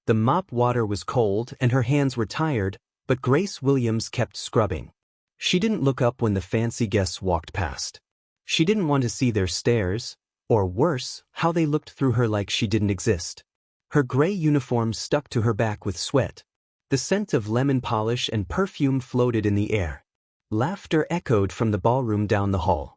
The mop water was cold and her hands were tired, but Grace Williams kept scrubbing. She didn't look up when the fancy guests walked past. She didn't want to see their stares, or worse, how they looked through her like she didn't exist. Her gray uniform stuck to her back with sweat. The scent of lemon polish and perfume floated in the air. Laughter echoed from the ballroom down the hall.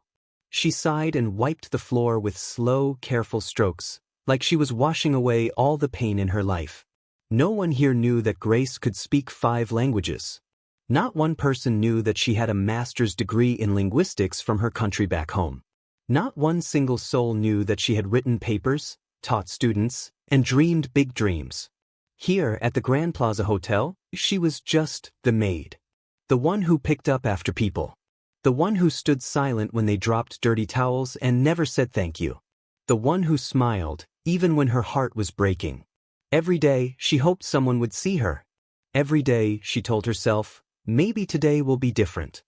She sighed and wiped the floor with slow, careful strokes, like she was washing away all the pain in her life. No one here knew that Grace could speak 5 languages. Not one person knew that she had a master's degree in linguistics from her country back home. Not one single soul knew that she had written papers, taught students, and dreamed big dreams. Here at the Grand Plaza Hotel, she was just the maid. The one who picked up after people. The one who stood silent when they dropped dirty towels and never said thank you. The one who smiled, even when her heart was breaking. Every day, she hoped someone would see her. Every day, she told herself, maybe today will be different.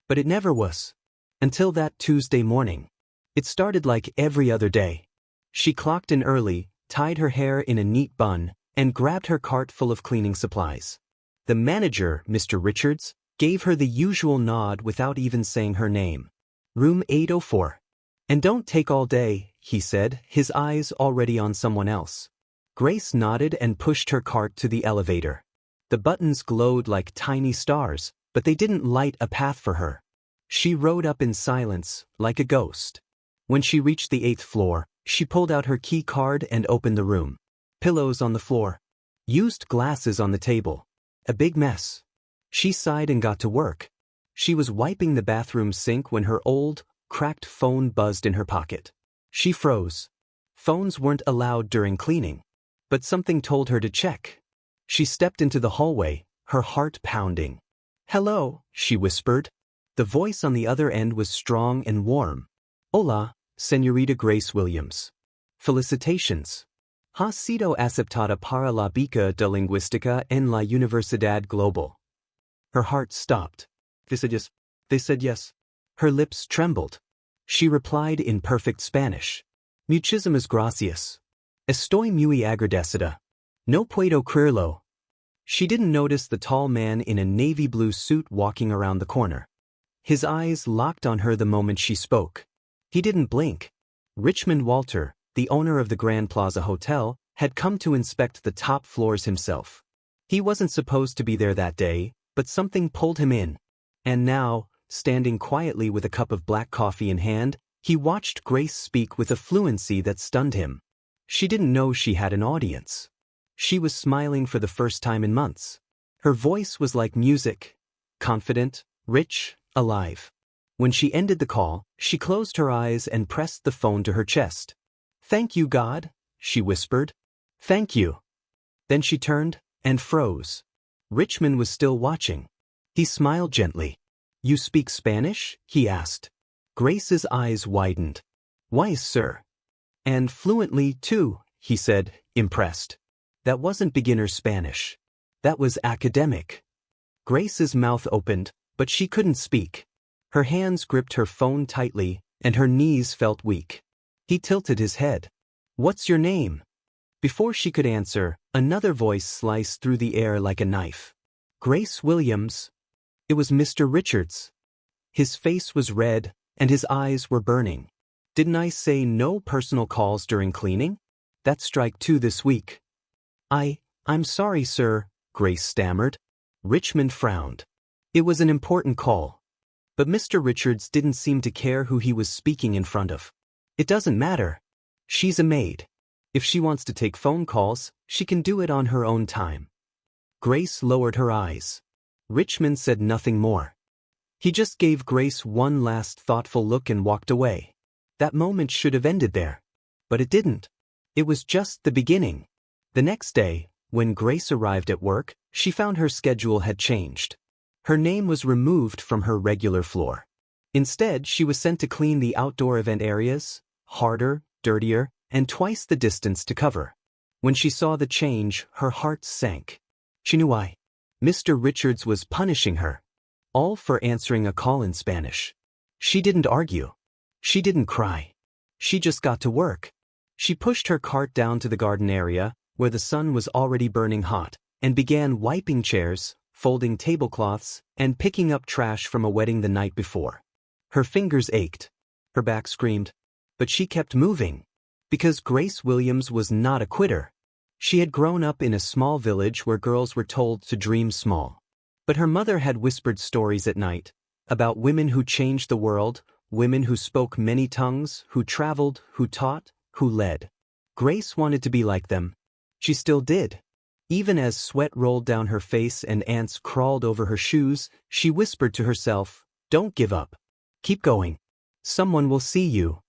But it never was. Until that Tuesday morning. It started like every other day. She clocked in early, tied her hair in a neat bun, and grabbed her cart full of cleaning supplies. The manager, Mr. Richards, gave her the usual nod without even saying her name. Room 804. And don't take all day, he said, his eyes already on someone else. Grace nodded and pushed her cart to the elevator. The buttons glowed like tiny stars, but they didn't light a path for her. She rode up in silence, like a ghost. When she reached the 8th floor, she pulled out her key card and opened the room. Pillows on the floor. Used glasses on the table. A big mess. She sighed and got to work. She was wiping the bathroom sink when her old, cracked phone buzzed in her pocket. She froze. Phones weren't allowed during cleaning. But something told her to check. She stepped into the hallway, her heart pounding. "Hello," she whispered. The voice on the other end was strong and warm. "Hola, Señorita Grace Williams. Felicitations. Ha sido aceptada para la beca de lingüística en la Universidad Global." Her heart stopped. They said yes. Her lips trembled. She replied in perfect Spanish. "Muchísimas gracias. Estoy muy agradecida. No puedo creerlo." She didn't notice the tall man in a navy blue suit walking around the corner. His eyes locked on her the moment she spoke. He didn't blink. Richmond Walter, the owner of the Grand Plaza Hotel, had come to inspect the top floors himself. He wasn't supposed to be there that day, but something pulled him in. And now, standing quietly with a cup of black coffee in hand, he watched Grace speak with a fluency that stunned him. She didn't know she had an audience. She was smiling for the first time in months. Her voice was like music, confident, rich, alive. When she ended the call, she closed her eyes and pressed the phone to her chest. "Thank you, God," she whispered. "Thank you." Then she turned and froze. Richmond was still watching. He smiled gently. "You speak Spanish?" he asked. Grace's eyes widened. "Why, sir?" "And fluently, too," he said, impressed. That wasn't beginner Spanish. That was academic. Grace's mouth opened, but she couldn't speak. Her hands gripped her phone tightly, and her knees felt weak. He tilted his head. "What's your name?" Before she could answer, another voice sliced through the air like a knife. "Grace Williams." It was Mr. Richards. His face was red, and his eyes were burning. "Didn't I say no personal calls during cleaning? That's strike 2 this week." I'm sorry, sir," Grace stammered. Richmond frowned. It was an important call. But Mr. Richards didn't seem to care who he was speaking in front of. "It doesn't matter. She's a maid. If she wants to take phone calls, she can do it on her own time." Grace lowered her eyes. Richmond said nothing more. He just gave Grace one last thoughtful look and walked away. That moment should have ended there. But it didn't. It was just the beginning. The next day, when Grace arrived at work, she found her schedule had changed. Her name was removed from her regular floor. Instead, she was sent to clean the outdoor event areas, harder, dirtier, and twice the distance to cover. When she saw the change, her heart sank. She knew why. Mr. Richards was punishing her. All for answering a call in Spanish. She didn't argue. She didn't cry. She just got to work. She pushed her cart down to the garden area, where the sun was already burning hot, and began wiping chairs, folding tablecloths, and picking up trash from a wedding the night before. Her fingers ached. Her back screamed. But she kept moving. Because Grace Williams was not a quitter. She had grown up in a small village where girls were told to dream small. But her mother had whispered stories at night about women who changed the world, women who spoke many tongues, who traveled, who taught, who led. Grace wanted to be like them. She still did. Even as sweat rolled down her face and ants crawled over her shoes, she whispered to herself, "Don't give up. Keep going. Someone will see you."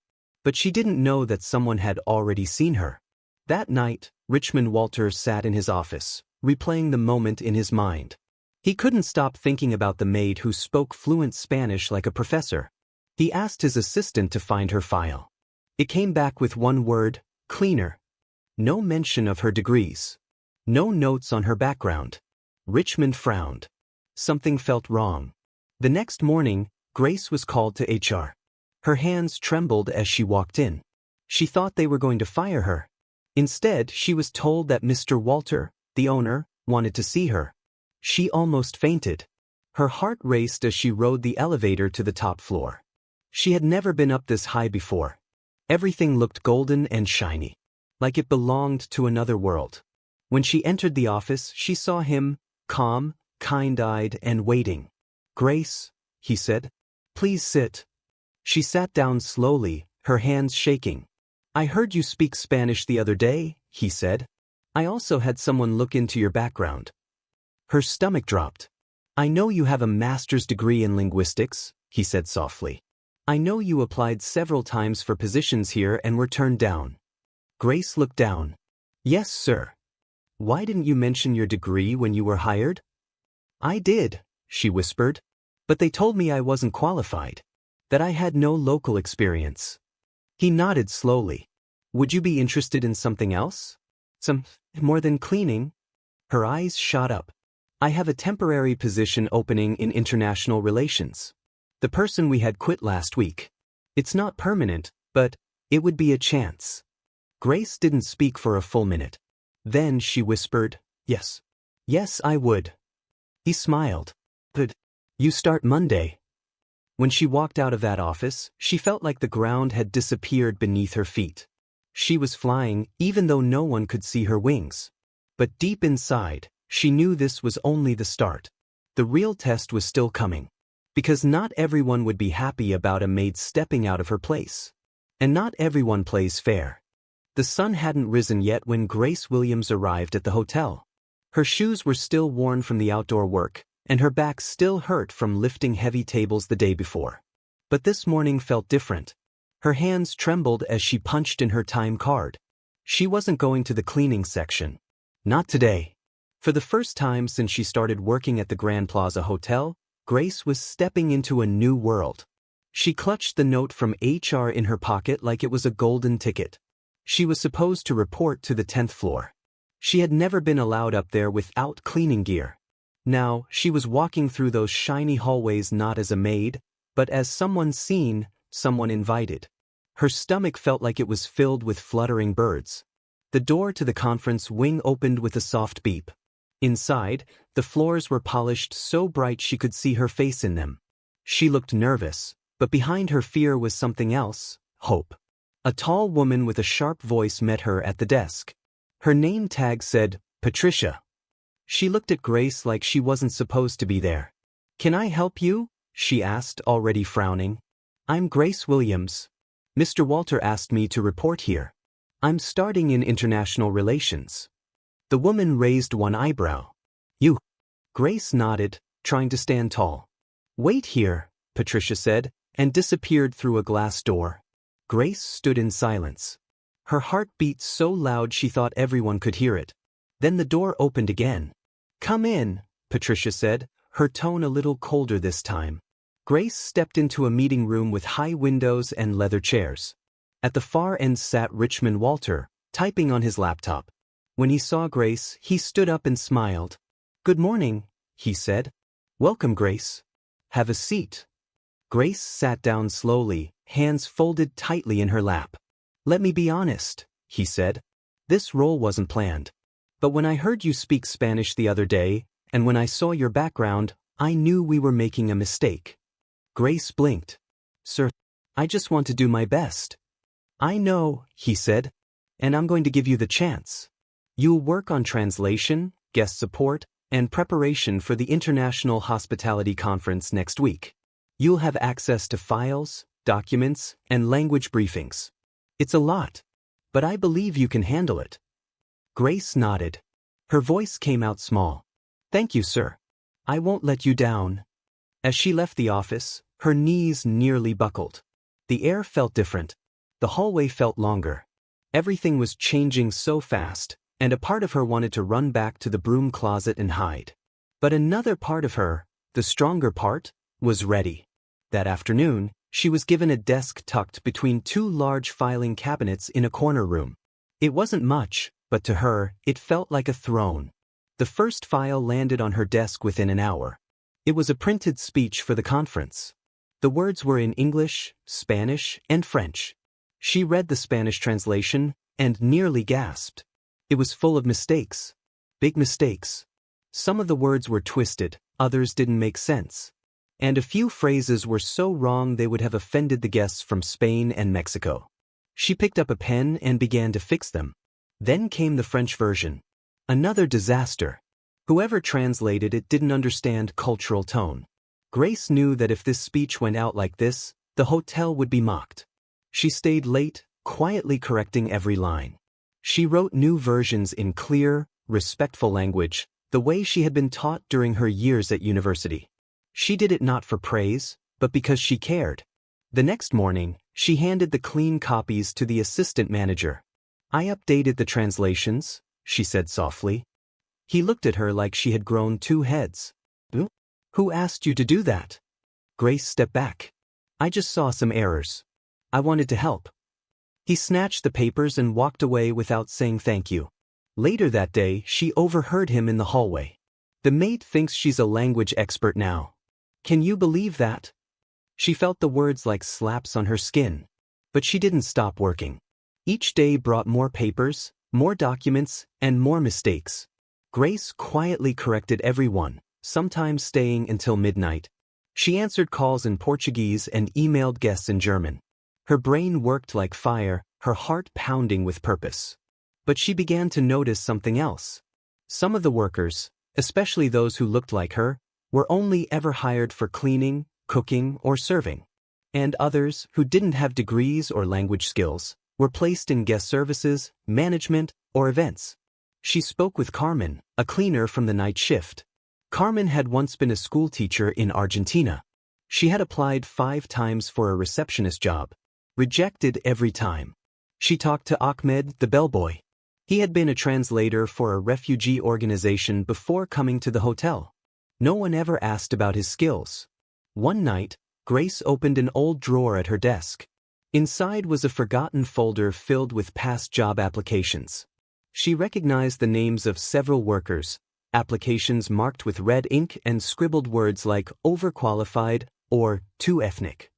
But she didn't know that someone had already seen her. That night, Richmond Walter sat in his office, replaying the moment in his mind. He couldn't stop thinking about the maid who spoke fluent Spanish like a professor. He asked his assistant to find her file. It came back with one word, cleaner. No mention of her degrees. No notes on her background. Richmond frowned. Something felt wrong. The next morning, Grace was called to HR. Her hands trembled as she walked in. She thought they were going to fire her. Instead, she was told that Mr. Walter, the owner, wanted to see her. She almost fainted. Her heart raced as she rode the elevator to the top floor. She had never been up this high before. Everything looked golden and shiny, like it belonged to another world. When she entered the office, she saw him, calm, kind-eyed, and waiting. "Grace," he said, "please sit." She sat down slowly, her hands shaking. "I heard you speak Spanish the other day," he said. "I also had someone look into your background." Her stomach dropped. "I know you have a master's degree in linguistics," he said softly. "I know you applied several times for positions here and were turned down." Grace looked down. "Yes, sir." "Why didn't you mention your degree when you were hired?" "I did," she whispered. "But they told me I wasn't qualified. That I had no local experience." He nodded slowly. "Would you be interested in something else? Some more than cleaning?" Her eyes shot up. "I have a temporary position opening in international relations. The person we had quit last week. It's not permanent, but it would be a chance." Grace didn't speak for a full minute. Then she whispered, "Yes. Yes, I would." He smiled. "Good. You start Monday." When she walked out of that office, she felt like the ground had disappeared beneath her feet. She was flying, even though no one could see her wings. But deep inside, she knew this was only the start. The real test was still coming. Because not everyone would be happy about a maid stepping out of her place. And not everyone plays fair. The sun hadn't risen yet when Grace Williams arrived at the hotel. Her shoes were still worn from the outdoor work, and her back still hurt from lifting heavy tables the day before. But this morning felt different. Her hands trembled as she punched in her time card. She wasn't going to the cleaning section. Not today. For the first time since she started working at the Grand Plaza Hotel, Grace was stepping into a new world. She clutched the note from HR in her pocket like it was a golden ticket. She was supposed to report to the 10th floor. She had never been allowed up there without cleaning gear. Now, she was walking through those shiny hallways not as a maid, but as someone seen, someone invited. Her stomach felt like it was filled with fluttering birds. The door to the conference wing opened with a soft beep. Inside, the floors were polished so bright she could see her face in them. She looked nervous, but behind her fear was something else, hope. A tall woman with a sharp voice met her at the desk. Her name tag said, Patricia. She looked at Grace like she wasn't supposed to be there. "Can I help you?" she asked, already frowning. "I'm Grace Williams. Mr. Walter asked me to report here. I'm starting in international relations." The woman raised one eyebrow. "You?" Grace nodded, trying to stand tall. "Wait here," Patricia said, and disappeared through a glass door. Grace stood in silence. Her heart beat so loud she thought everyone could hear it. Then the door opened again. "Come in," Patricia said, her tone a little colder this time. Grace stepped into a meeting room with high windows and leather chairs. At the far end sat Richmond Walter, typing on his laptop. When he saw Grace, he stood up and smiled. "Good morning," he said. "Welcome, Grace. Have a seat." Grace sat down slowly, hands folded tightly in her lap. "Let me be honest," he said. "This role wasn't planned. But when I heard you speak Spanish the other day, and when I saw your background, I knew we were making a mistake. Grace blinked. Sir, I just want to do my best. I know, he said. And I'm going to give you the chance. You'll work on translation, guest support, and preparation for the International Hospitality Conference next week. You'll have access to files, documents, and language briefings. It's a lot, but I believe you can handle it. Grace nodded. Her voice came out small. Thank you, sir. I won't let you down. As she left the office, her knees nearly buckled. The air felt different. The hallway felt longer. Everything was changing so fast, and a part of her wanted to run back to the broom closet and hide. But another part of her, the stronger part, was ready. That afternoon, she was given a desk tucked between two large filing cabinets in a corner room. It wasn't much, but to her, it felt like a throne. The first file landed on her desk within an hour. It was a printed speech for the conference. The words were in English, Spanish, and French. She read the Spanish translation and nearly gasped. It was full of mistakes. Big mistakes. Some of the words were twisted, others didn't make sense. And a few phrases were so wrong they would have offended the guests from Spain and Mexico. She picked up a pen and began to fix them. Then came the French version. Another disaster. Whoever translated it didn't understand cultural tone. Grace knew that if this speech went out like this, the hotel would be mocked. She stayed late, quietly correcting every line. She wrote new versions in clear, respectful language, the way she had been taught during her years at university. She did it not for praise, but because she cared. The next morning, she handed the clean copies to the assistant manager. I updated the translations, she said softly. He looked at her like she had grown two heads. Who asked you to do that? Grace stepped back. I just saw some errors. I wanted to help. He snatched the papers and walked away without saying thank you. Later that day, she overheard him in the hallway. The maid thinks she's a language expert now. Can you believe that? She felt the words like slaps on her skin. But she didn't stop working. Each day brought more papers, more documents, and more mistakes. Grace quietly corrected everyone, sometimes staying until midnight. She answered calls in Portuguese and emailed guests in German. Her brain worked like fire, her heart pounding with purpose. But she began to notice something else. Some of the workers, especially those who looked like her, were only ever hired for cleaning, cooking, or serving. And others, who didn't have degrees or language skills, were placed in guest services, management, or events. She spoke with Carmen, a cleaner from the night shift. Carmen had once been a schoolteacher in Argentina. She had applied 5 times for a receptionist job. Rejected every time. She talked to Ahmed, the bellboy. He had been a translator for a refugee organization before coming to the hotel. No one ever asked about his skills. One night, Grace opened an old drawer at her desk. Inside was a forgotten folder filled with past job applications. She recognized the names of several workers, applications marked with red ink and scribbled words like overqualified or too ethnic.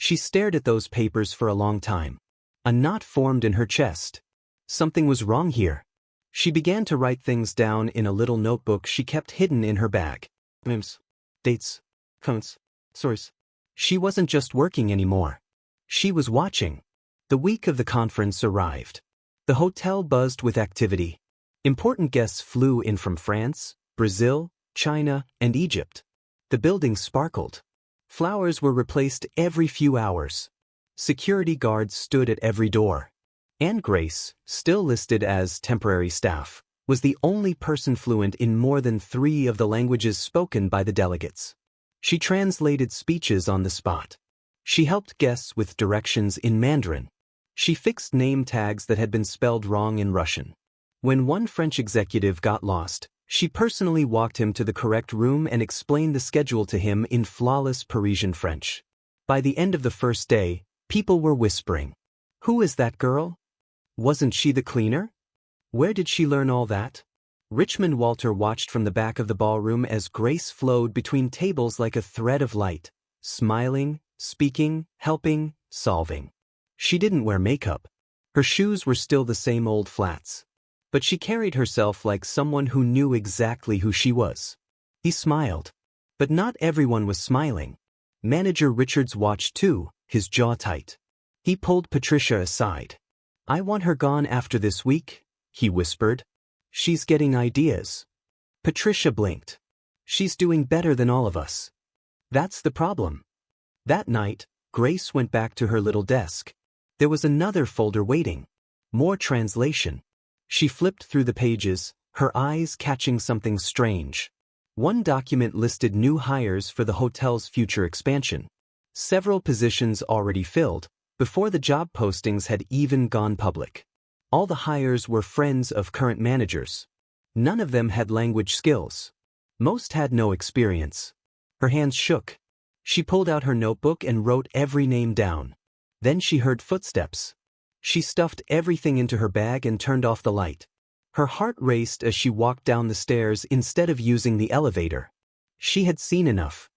She stared at those papers for a long time. A knot formed in her chest. Something was wrong here. She began to write things down in a little notebook she kept hidden in her bag. Names, dates, counts, source. She wasn't just working anymore. She was watching. The week of the conference arrived. The hotel buzzed with activity. Important guests flew in from France, Brazil, China, and Egypt. The building sparkled. Flowers were replaced every few hours. Security guards stood at every door. And Grace, still listed as temporary staff, was the only person fluent in more than 3 of the languages spoken by the delegates. She translated speeches on the spot. She helped guests with directions in Mandarin. She fixed name tags that had been spelled wrong in Russian. When one French executive got lost, she personally walked him to the correct room and explained the schedule to him in flawless Parisian French. By the end of the first day, people were whispering, "Who is that girl? Wasn't she the cleaner? Where did she learn all that?" Richmond Walter watched from the back of the ballroom as Grace flowed between tables like a thread of light, smiling, speaking, helping, solving. She didn't wear makeup. Her shoes were still the same old flats. but she carried herself like someone who knew exactly who she was. He smiled. But not everyone was smiling. Manager Richards watched too, his jaw tight. He pulled Patricia aside. "I want her gone after this week," he whispered. "She's getting ideas." Patricia blinked. "She's doing better than all of us." That's the problem. That night, Grace went back to her little desk. There was another folder waiting. More translation. She flipped through the pages, her eyes catching something strange. One document listed new hires for the hotel's future expansion. Several positions already filled, before the job postings had even gone public. All the hires were friends of current managers. None of them had language skills. Most had no experience. Her hands shook. She pulled out her notebook and wrote every name down. Then she heard footsteps. She stuffed everything into her bag and turned off the light. Her heart raced as she walked down the stairs instead of using the elevator. She had seen enough.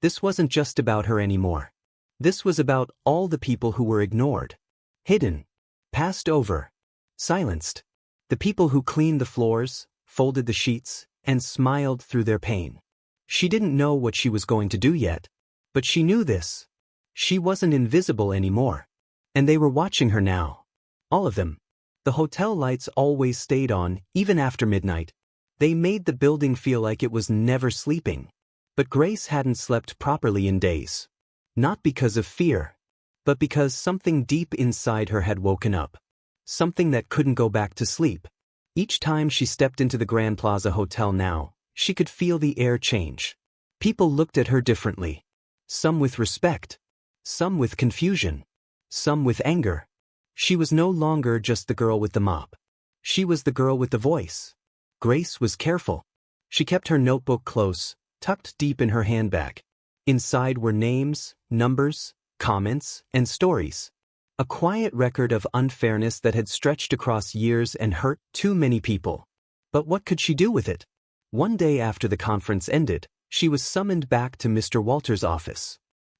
This wasn't just about her anymore. This was about all the people who were ignored, hidden, passed over, silenced. The people who cleaned the floors, folded the sheets, and smiled through their pain. She didn't know what she was going to do yet, but she knew this. She wasn't invisible anymore. And they were watching her now. All of them. The hotel lights always stayed on, even after midnight. They made the building feel like it was never sleeping. But Grace hadn't slept properly in days. Not because of fear, but because something deep inside her had woken up. Something that couldn't go back to sleep. Each time she stepped into the Grand Plaza Hotel now, she could feel the air change. People looked at her differently. Some with respect. Some with confusion. Some with anger. She was no longer just the girl with the mop. She was the girl with the voice. Grace was careful. She kept her notebook close, tucked deep in her handbag. Inside were names, numbers, comments, and stories. A quiet record of unfairness that had stretched across years and hurt too many people. But what could she do with it? One day after the conference ended, she was summoned back to Mr. Walter's office.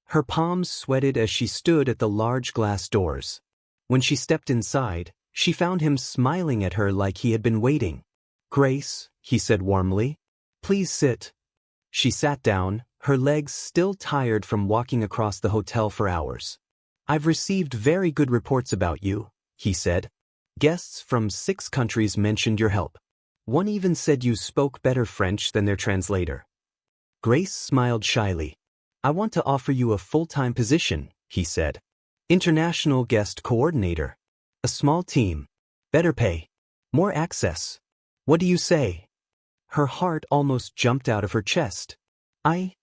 Her palms sweated as she stood at the large glass doors. When she stepped inside, she found him smiling at her like he had been waiting. "Grace," he said warmly, "please sit." She sat down, her legs still tired from walking across the hotel for hours. "I've received very good reports about you," he said. "Guests from 6 countries mentioned your help. One even said you spoke better French than their translator." Grace smiled shyly. "I want to offer you a full-time position," he said. "International guest coordinator. A small team. Better pay. More access. What do you say?" Her heart almost jumped out of her chest.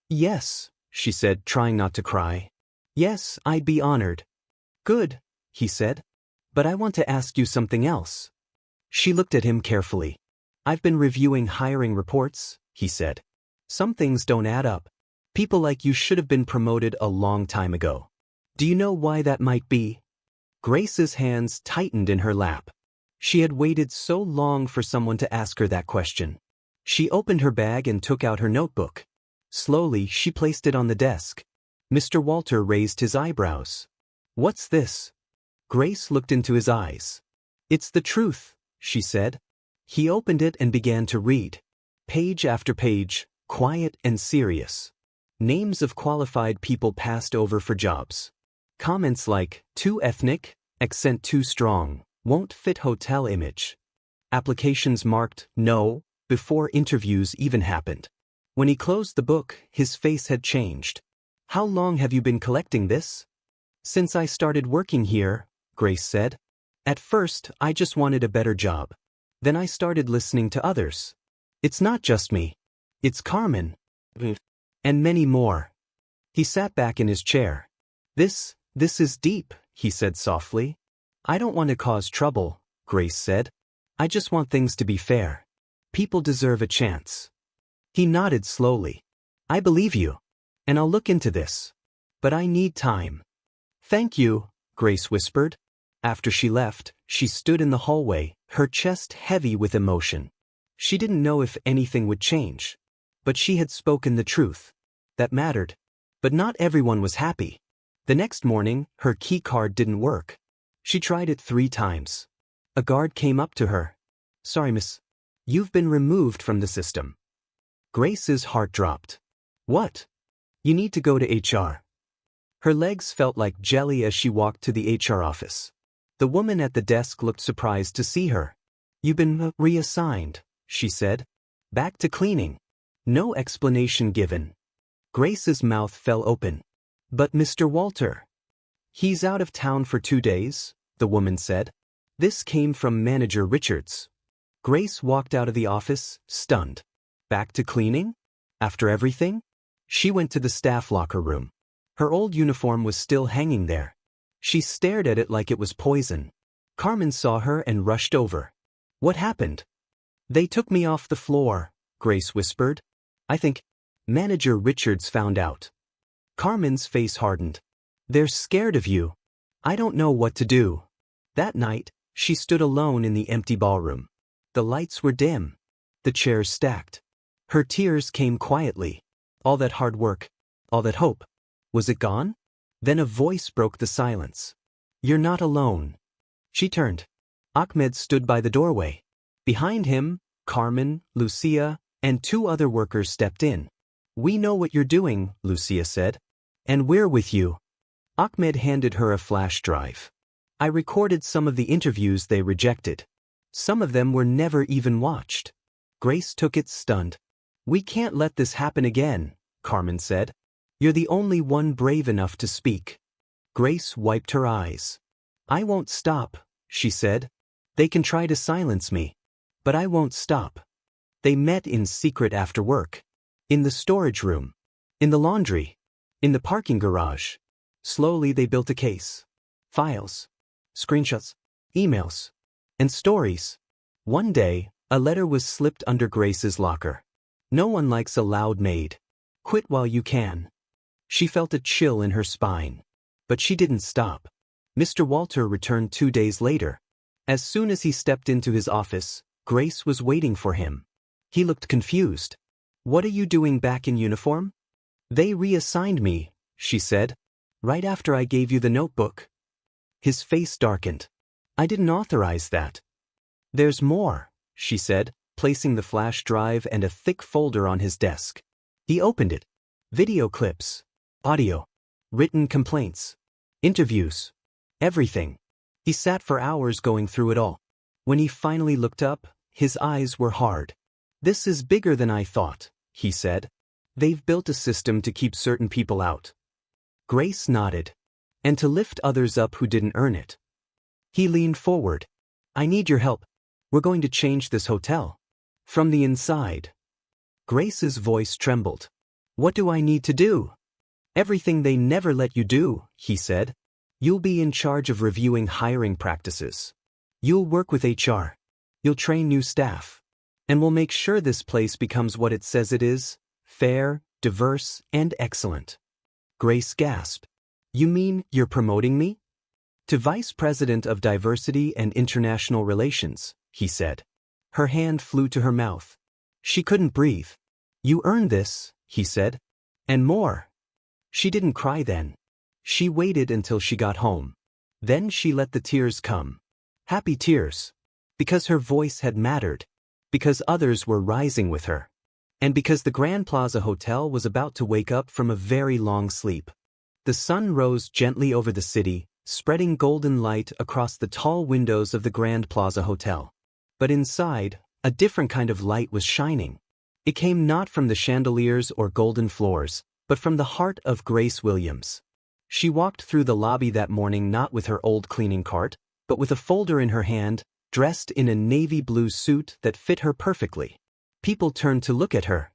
Yes, she said, trying not to cry. "Yes, I'd be honored." "Good," he said. "But I want to ask you something else." She looked at him carefully. "I've been reviewing hiring reports," he said. "Some things don't add up. People like you should have been promoted a long time ago. Do you know why that might be?" Grace's hands tightened in her lap. She had waited so long for someone to ask her that question. She opened her bag and took out her notebook. Slowly, she placed it on the desk. Mr. Walter raised his eyebrows. "What's this?" Grace looked into his eyes. "It's the truth," she said. He opened it and began to read. Page after page, quiet and serious. Names of qualified people passed over for jobs. Comments like, "Too ethnic, accent too strong, won't fit hotel image." Applications marked "no" before interviews even happened. When he closed the book, his face had changed. "How long have you been collecting this?" "Since I started working here," Grace said. "At first, I just wanted a better job. Then I started listening to others. It's not just me. It's Carmen. And many more." He sat back in his chair. This is deep," he said softly. "I don't want to cause trouble," Grace said. "I just want things to be fair. People deserve a chance." He nodded slowly. "I believe you. And I'll look into this. But I need time." "Thank you," Grace whispered. After she left, she stood in the hallway, her chest heavy with emotion. She didn't know if anything would change. But she had spoken the truth. That mattered. But not everyone was happy. The next morning, her key card didn't work. She tried it 3 times. A guard came up to her. Sorry, miss. You've been removed from the system. Grace's heart dropped. What? You need to go to HR. Her legs felt like jelly as she walked to the HR office. The woman at the desk looked surprised to see her. You've been reassigned, she said. Back to cleaning. No explanation given. Grace's mouth fell open. But Mr. Walter. He's out of town for 2 days, the woman said. This came from Manager Richards. Grace walked out of the office, stunned. Back to cleaning? After everything? She went to the staff locker room. Her old uniform was still hanging there. She stared at it like it was poison. Carmen saw her and rushed over. What happened? They took me off the floor, Grace whispered. I think Manager Richards found out. Carmen's face hardened. They're scared of you. I don't know what to do. That night, she stood alone in the empty ballroom. The lights were dim. The chairs stacked. Her tears came quietly. All that hard work, all that hope. Was it gone? Then a voice broke the silence. You're not alone. She turned. Ahmed stood by the doorway. Behind him, Carmen, Lucia, and 2 other workers stepped in. We know what you're doing, Lucia said. And we're with you. Ahmed handed her a flash drive. I recorded some of the interviews they rejected. Some of them were never even watched. Grace took it stunned. We can't let this happen again, Carmen said. You're the only one brave enough to speak. Grace wiped her eyes. I won't stop, she said. They can try to silence me. But I won't stop. They met in secret after work. In the storage room. In the laundry. In the parking garage. Slowly they built a case. Files. Screenshots. Emails. And stories. One day, a letter was slipped under Grace's locker. No one likes a loud maid. Quit while you can. She felt a chill in her spine. But she didn't stop. Mr. Walter returned 2 days later. As soon as he stepped into his office, Grace was waiting for him. He looked confused. What are you doing back in uniform? They reassigned me, she said. Right after I gave you the notebook. His face darkened. I didn't authorize that. There's more, she said, placing the flash drive and a thick folder on his desk. He opened it. Video clips. Audio. Written complaints. Interviews. Everything. He sat for hours going through it all. When he finally looked up, his eyes were hard. This is bigger than I thought, he said. They've built a system to keep certain people out. Grace nodded. And to lift others up who didn't earn it. He leaned forward. I need your help. We're going to change this hotel. From the inside. Grace's voice trembled. What do I need to do? Everything they never let you do, he said. You'll be in charge of reviewing hiring practices. You'll work with HR. You'll train new staff. And we'll make sure this place becomes what it says it is, fair, diverse, and excellent. Grace gasped. You mean you're promoting me? To Vice President of Diversity and International Relations, he said. Her hand flew to her mouth. She couldn't breathe. You earned this, he said. And more. She didn't cry then. She waited until she got home. Then she let the tears come. Happy tears. Because her voice had mattered. Because others were rising with her. And because the Grand Plaza Hotel was about to wake up from a very long sleep. The sun rose gently over the city, spreading golden light across the tall windows of the Grand Plaza Hotel. But inside, a different kind of light was shining. It came not from the chandeliers or golden floors, but from the heart of Grace Williams. She walked through the lobby that morning not with her old cleaning cart, but with a folder in her hand, dressed in a navy blue suit that fit her perfectly. People turned to look at her.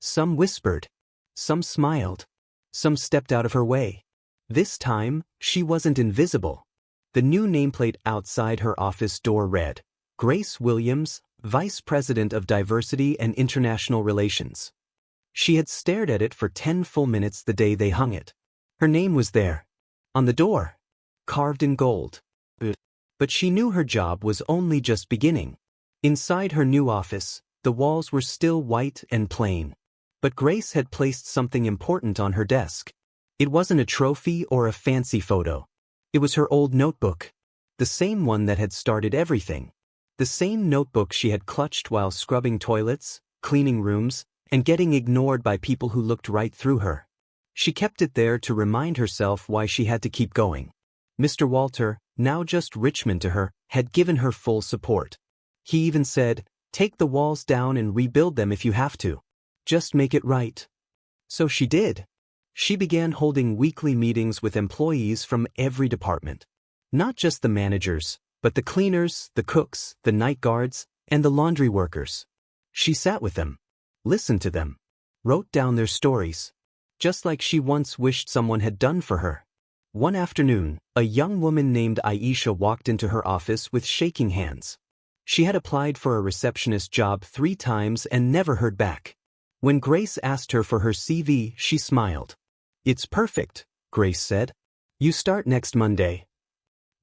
Some whispered. Some smiled. Some stepped out of her way. This time, she wasn't invisible. The new nameplate outside her office door read, Grace Williams, Vice President of Diversity and International Relations. She had stared at it for 10 full minutes the day they hung it. Her name was there. On the door. Carved in gold. But she knew her job was only just beginning. Inside her new office, the walls were still white and plain. But Grace had placed something important on her desk. It wasn't a trophy or a fancy photo. It was her old notebook. The same one that had started everything. The same notebook she had clutched while scrubbing toilets, cleaning rooms, and getting ignored by people who looked right through her. She kept it there to remind herself why she had to keep going. Mr. Walter, now just Richmond to her, had given her full support. He even said, "Take the walls down and rebuild them if you have to. Just make it right." So she did. She began holding weekly meetings with employees from every department. Not just the managers, but the cleaners, the cooks, the night guards, and the laundry workers. She sat with them, listened to them, wrote down their stories, just like she once wished someone had done for her. One afternoon, a young woman named Aisha walked into her office with shaking hands. She had applied for a receptionist job 3 times and never heard back. When Grace asked her for her CV, she smiled. "It's perfect," Grace said. "You start next Monday."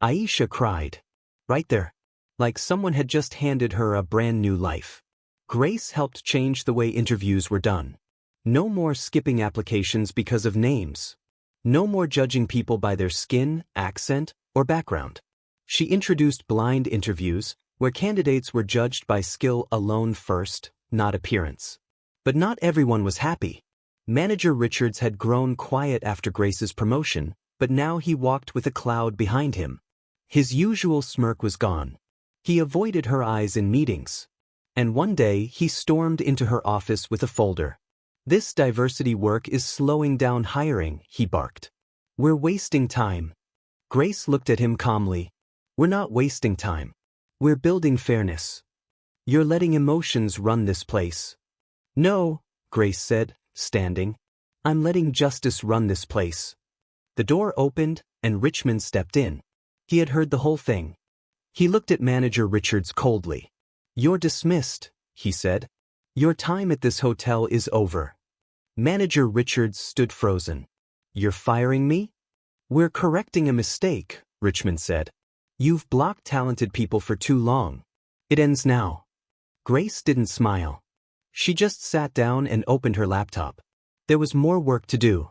Aisha cried. Right there. Like someone had just handed her a brand new life. Grace helped change the way interviews were done. No more skipping applications because of names. No more judging people by their skin, accent, or background. She introduced blind interviews, where candidates were judged by skill alone first, not appearance. But not everyone was happy. Manager Richards had grown quiet after Grace's promotion, but now he walked with a cloud behind him. His usual smirk was gone. He avoided her eyes in meetings. And one day he stormed into her office with a folder. "This diversity work is slowing down hiring," he barked. "We're wasting time." Grace looked at him calmly. "We're not wasting time. We're building fairness. You're letting emotions run this place." "No," Grace said, standing. "I'm letting justice run this place." The door opened, and Richmond stepped in. He had heard the whole thing. He looked at Manager Richards coldly. "You're dismissed," he said. "Your time at this hotel is over." Manager Richards stood frozen. "You're firing me?" "We're correcting a mistake," Richmond said. "You've blocked talented people for too long. It ends now." Grace didn't smile. She just sat down and opened her laptop. There was more work to do.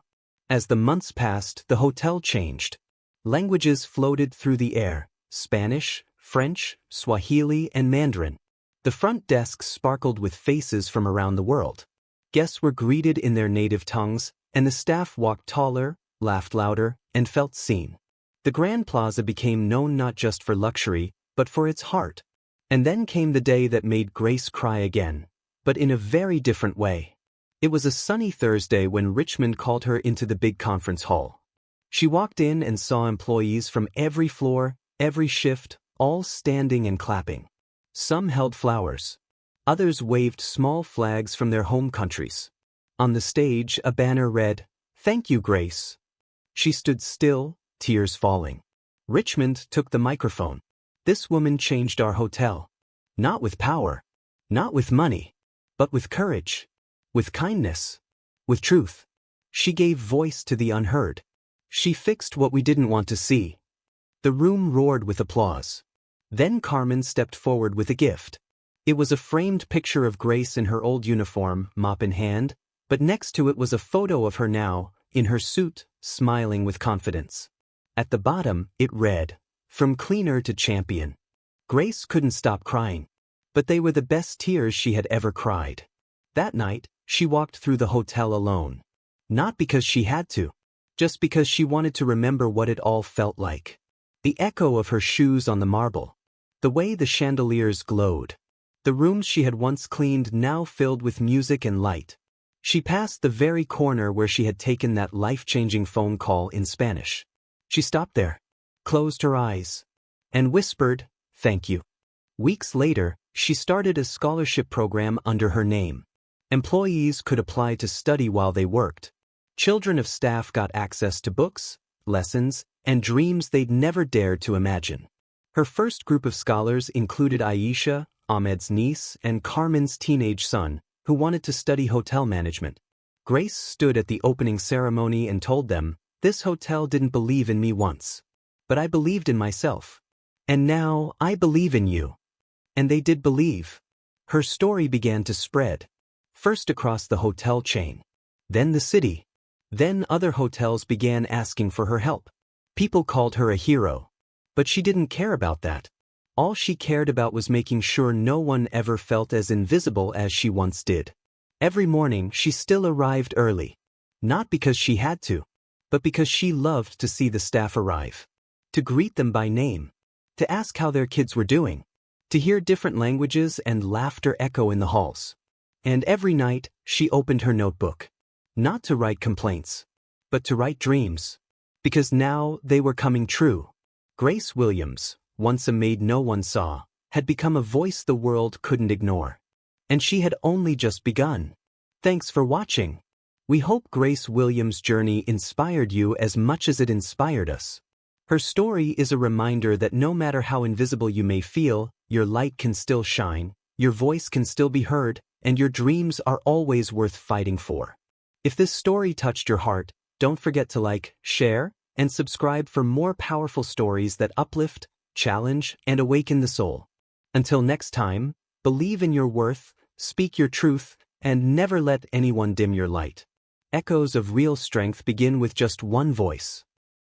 As the months passed, the hotel changed. Languages floated through the air: Spanish, French, Swahili, and Mandarin. The front desk sparkled with faces from around the world. Guests were greeted in their native tongues, and the staff walked taller, laughed louder, and felt seen. The Grand Plaza became known not just for luxury, but for its heart. And then came the day that made Grace cry again, but in a very different way. It was a sunny Thursday when Richmond called her into the big conference hall. She walked in and saw employees from every floor, every shift, all standing and clapping. Some held flowers. Others waved small flags from their home countries. On the stage, a banner read, "Thank you, Grace." She stood still, tears falling. Richmond took the microphone. "This woman changed our hotel. Not with power, not with money, but with courage, with kindness, with truth. She gave voice to the unheard. She fixed what we didn't want to see." The room roared with applause. Then Carmen stepped forward with a gift. It was a framed picture of Grace in her old uniform, mop in hand, but next to it was a photo of her now, in her suit, smiling with confidence. At the bottom, it read, "From cleaner to champion." Grace couldn't stop crying. But they were the best tears she had ever cried. That night, she walked through the hotel alone. Not because she had to, just because she wanted to remember what it all felt like. The echo of her shoes on the marble. The way the chandeliers glowed. The rooms she had once cleaned now filled with music and light. She passed the very corner where she had taken that life-changing phone call in Spanish. She stopped there, closed her eyes, and whispered, "Thank you." Weeks later, she started a scholarship program under her name. Employees could apply to study while they worked. Children of staff got access to books, lessons, and dreams they'd never dared to imagine. Her first group of scholars included Aisha, Ahmed's niece, and Carmen's teenage son, who wanted to study hotel management. Grace stood at the opening ceremony and told them, "This hotel didn't believe in me once. But I believed in myself. And now I believe in you." And they did believe. Her story began to spread. First across the hotel chain. Then the city. Then other hotels began asking for her help. People called her a hero. But she didn't care about that. All she cared about was making sure no one ever felt as invisible as she once did. Every morning she still arrived early. Not because she had to, but because she loved to see the staff arrive. To greet them by name. To ask how their kids were doing. To hear different languages and laughter echo in the halls. And every night, she opened her notebook. Not to write complaints, but to write dreams. Because now they were coming true. Grace Williams, once a maid no one saw, had become a voice the world couldn't ignore. And she had only just begun. Thanks for watching. We hope Grace Williams' journey inspired you as much as it inspired us. Her story is a reminder that no matter how invisible you may feel, your light can still shine, your voice can still be heard, and your dreams are always worth fighting for. If this story touched your heart, don't forget to like, share, and subscribe for more powerful stories that uplift, challenge, and awaken the soul. Until next time, believe in your worth, speak your truth, and never let anyone dim your light. Echoes of real strength begin with just one voice.